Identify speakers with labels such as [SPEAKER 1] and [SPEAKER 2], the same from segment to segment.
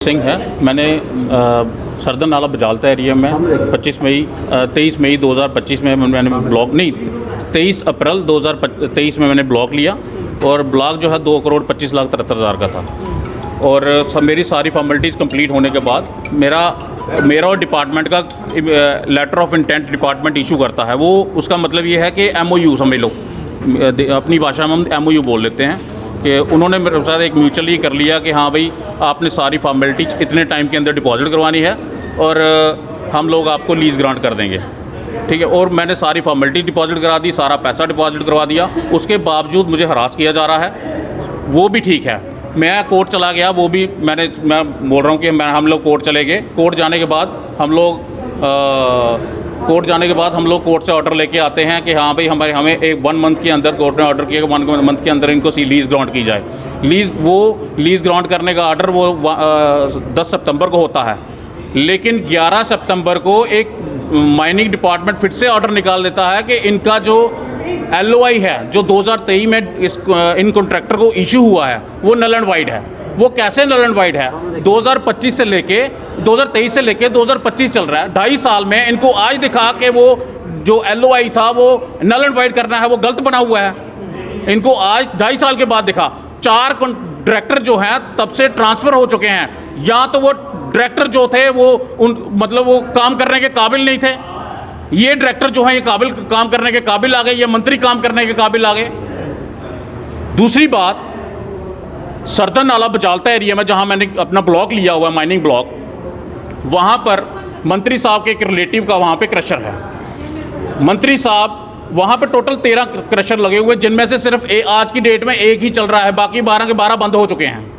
[SPEAKER 1] सिंह है। मैंने सरदन नाला बजालता एरिया में 23 मई 2025 में मैंने ब्लॉक नहीं 23 अप्रैल 2023 में मैंने ब्लॉक लिया और ब्लॉक जो है 2,25,73,000 का था। और मेरी सारी फॉर्मेलिटीज़ कंप्लीट होने के बाद मेरा और डिपार्टमेंट का letter of intent department issue करता है। वो उसका मतलब ये है कि MOU समझ लो, अपनी भाषा में हम MOU बोल लेते हैं कि उन्होंने मेरे साथ एक म्यूचुअली कर लिया कि हाँ भाई आपने सारी फॉर्मेलिटीज इतने टाइम के अंदर डिपॉजिट करवानी है और हम लोग आपको लीज़ ग्रांट कर देंगे, ठीक है। और मैंने सारी फॉर्मेलिटी डिपॉजिट करा दी, सारा पैसा डिपॉजिट करवा दिया। उसके बावजूद मुझे हरास किया जा रहा है, वो भी ठीक है। मैं कोर्ट चला गया, वो भी मैं बोल रहा हूँ कि हम लोग कोर्ट चले गए। कोर्ट जाने के बाद हम लोग कोर्ट से ऑर्डर लेके आते हैं कि हाँ भाई हमें एक 1 मंथ के अंदर कोर्ट ने ऑर्डर किया कि 1 मंथ के अंदर इनको लीज़ ग्रांट की जाए। लीज़ ग्रांट करने का ऑर्डर वो 10 सितंबर को होता है, लेकिन 11 सितंबर को एक माइनिंग डिपार्टमेंट फिर से ऑर्डर निकाल देता है कि इनका जो LOI है जो 2023 में इन कॉन्ट्रैक्टर को इशू हुआ है वो नल एंड वाइड है। वो कैसे नल एंड वाइड है? 2023 से लेके 2025 चल रहा है। 2.5 साल में इनको आज दिखा कि वो जो LOI था वो नल एंड वाइड करना है वो गलत बना हुआ है। इनको आज 2.5 साल के बाद दिखा। 4 डायरेक्टर जो हैं तब से ट्रांसफ़र हो चुके हैं। या तो वो डायरेक्टर जो थे वो वो काम करने के काबिल नहीं थे, ये डायरेक्टर जो हैं ये काम करने के काबिल आ गए, ये मंत्री काम करने के काबिल आ गए। दूसरी बात, सरदन नाला बजालता एरिया में जहां मैंने अपना ब्लॉक लिया हुआ है, माइनिंग ब्लॉक, वहां पर मंत्री साहब के एक रिलेटिव का वहां पे क्रशर है। मंत्री साहब वहां पे टोटल 13 क्रशर लगे हुए, जिनमें से सिर्फ आज की डेट में एक ही चल रहा है, बाकी 12 के 12 बंद हो चुके हैं।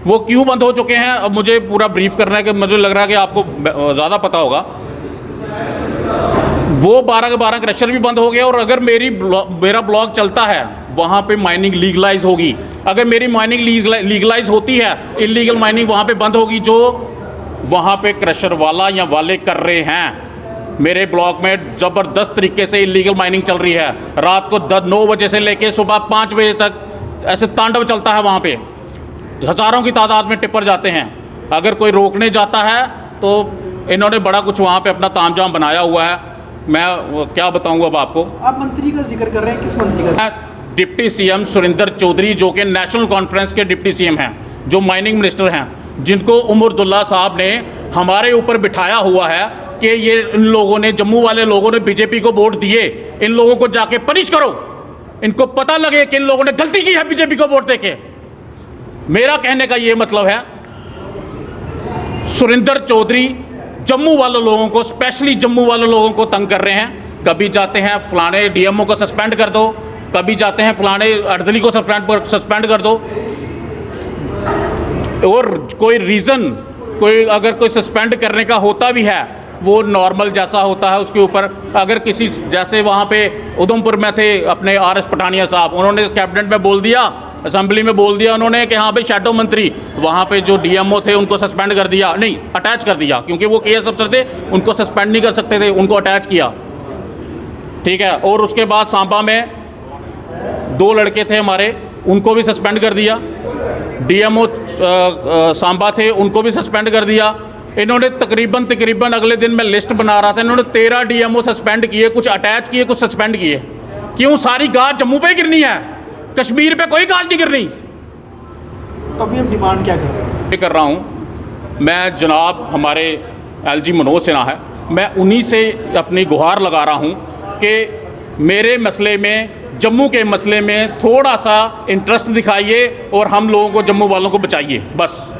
[SPEAKER 1] वो क्यों बंद हो चुके हैं अब मुझे पूरा ब्रीफ करना है, कि मुझे लग रहा है कि आपको ज़्यादा पता होगा। वो 12 के 12 क्रशर भी बंद हो गया। और अगर मेरा ब्लॉक चलता है वहाँ पे माइनिंग लीगलाइज होगी। अगर मेरी माइनिंग लीगलाइज होती है, इलीगल माइनिंग वहाँ पे बंद होगी जो वहाँ पे क्रशर वाला या वाले कर रहे हैं। मेरे ब्लॉक में ज़बरदस्त तरीके से इलीगल माइनिंग चल रही है। रात को 9 बजे से लेके सुबह 5 बजे तक ऐसे तांडव चलता है। वहाँ पे हज़ारों की तादाद में टिप्पर जाते हैं। अगर कोई रोकने जाता है तो इन्होंने बड़ा कुछ वहाँ पे अपना तामझाम बनाया हुआ है। मैं क्या बताऊँगा अब आपको।
[SPEAKER 2] आप मंत्री का जिक्र कर रहे हैं, किस मंत्री का?
[SPEAKER 1] डिप्टी CM सुरेंद्र चौधरी, जो कि नेशनल कॉन्फ्रेंस के डिप्टी CM हैं, जो माइनिंग मिनिस्टर हैं, जिनको उमर अब्दुल्ला साहब ने हमारे ऊपर बिठाया हुआ है कि ये इन लोगों ने, जम्मू वाले लोगों ने BJP को वोट दिए, इन लोगों को जाके पनिश करो, इनको पता लगे कि इन लोगों ने गलती की है BJP को वोट देके। मेरा कहने का ये मतलब है, सुरेंद्र चौधरी जम्मू वाले लोगों को, स्पेशली जम्मू वाले लोगों को तंग कर रहे हैं। कभी जाते हैं फलाने DMO को सस्पेंड कर दो, कभी जाते हैं फलाने अर्दली को सस्पेंड कर दो। और कोई रीज़न, अगर कोई सस्पेंड करने का होता भी है वो नॉर्मल जैसा होता है उसके ऊपर। अगर किसी, जैसे वहाँ पे उधमपुर में थे अपने RS पठानिया साहब, उन्होंने कैबिनेट में बोल दिया, असेंबली में बोल दिया उन्होंने कि हाँ भाई शैडो मंत्री, वहाँ पे जो DMO थे उनको सस्पेंड कर दिया, नहीं अटैच कर दिया, क्योंकि वो KS अफसर थे, उनको सस्पेंड नहीं कर सकते थे, उनको अटैच किया, ठीक है। और उसके बाद सांबा में 2 लड़के थे हमारे, उनको भी सस्पेंड कर दिया। DMO सांबा थे, उनको भी सस्पेंड कर दिया। इन्होंने तकरीबन अगले दिन मैं लिस्ट बना रहा था, इन्होंने 13 DMO सस्पेंड किए, कुछ अटैच किए, कुछ सस्पेंड किए। क्यों? सारी गाज जम्मू पे गिरनी है, कश्मीर पे कोई गाज नहीं गिरनी।
[SPEAKER 2] तो अभी आप डिमांड क्या कर रहे हैं?
[SPEAKER 1] ये कर रहा हूँ मैं, जनाब हमारे LG मनोज सिन्हा है, मैं उन्हीं से अपनी गुहार लगा रहा हूँ कि मेरे मसले में, जम्मू के मसले में थोड़ा सा इंटरेस्ट दिखाइए और हम लोगों को, जम्मू वालों को बचाइए, बस।